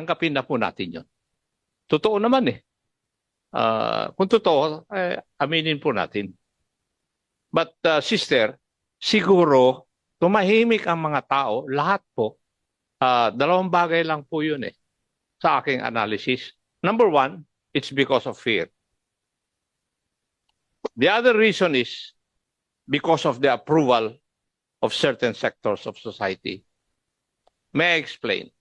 tanggapin na po natin yun. Totoo naman eh. Kung totoo, aminin po natin. But sister, siguro tumahimik ang mga tao, lahat po. Dalawang bagay lang po yun eh sa aking analysis. Number one, it's because of fear. The other reason is because of the approval of certain sectors of society. May I explain?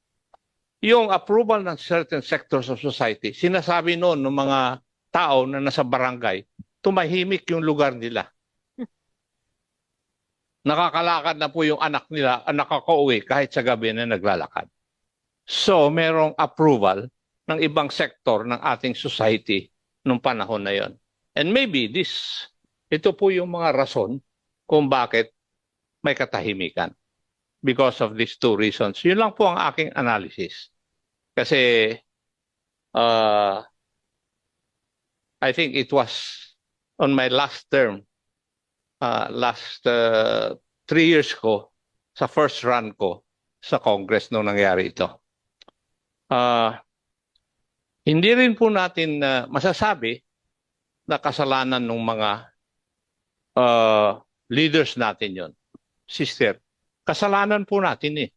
Yung approval ng certain sectors of society, sinasabi noon ng mga tao na nasa barangay, tumahimik yung lugar nila. Nakakalakad na po yung anak nila, nakakauwi kahit sa gabi na naglalakad. So, merong approval ng ibang sektor ng ating society nung panahon na yon. And maybe ito po yung mga rason kung bakit may katahimikan. Because of these two reasons. Yun lang po ang aking analysis. Kasi I think it was on my last term, last 3 years ko, sa first run ko sa Congress nung nangyari ito. Hindi rin po natin masasabi na kasalanan ng mga leaders natin yon. Sister, kasalanan po natin eh.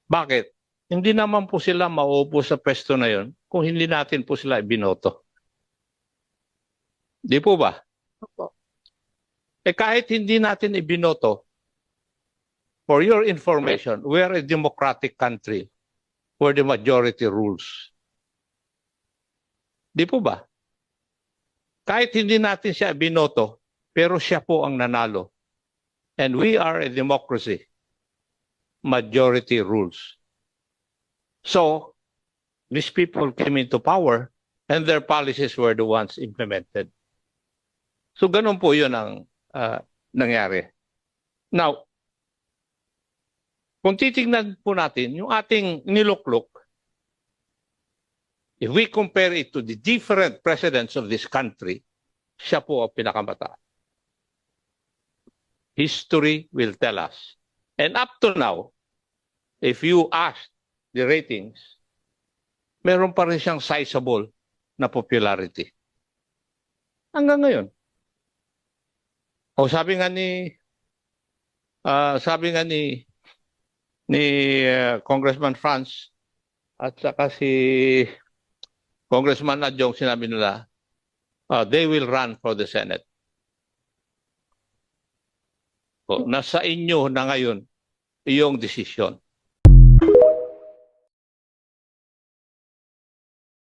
Bakit? Hindi naman po sila mauupo sa pwesto na yon kung hindi natin po sila ibinoto. Di po ba? Opo. Kahit hindi natin ibinoto, for your information, we are a democratic country where the majority rules. Di po ba? Kahit hindi natin siya binoto, pero siya po ang nanalo. And we are a democracy. Majority rules. So, these people came into power and their policies were the ones implemented. So, ganun po yun ang nangyari. Now, kung titignan po natin, yung ating niluklok, if we compare it to the different presidents of this country, siya po ang pinakamataas. History will tell us. And up to now, if you ask the ratings, meron pa rin siyang sizable na popularity. Hanggang ngayon. O sabi nga ni Congressman Franz at saka si Congressman Adjong, sinabi nila, they will run for the Senate. So, nasa inyo na ngayon iyong desisyon.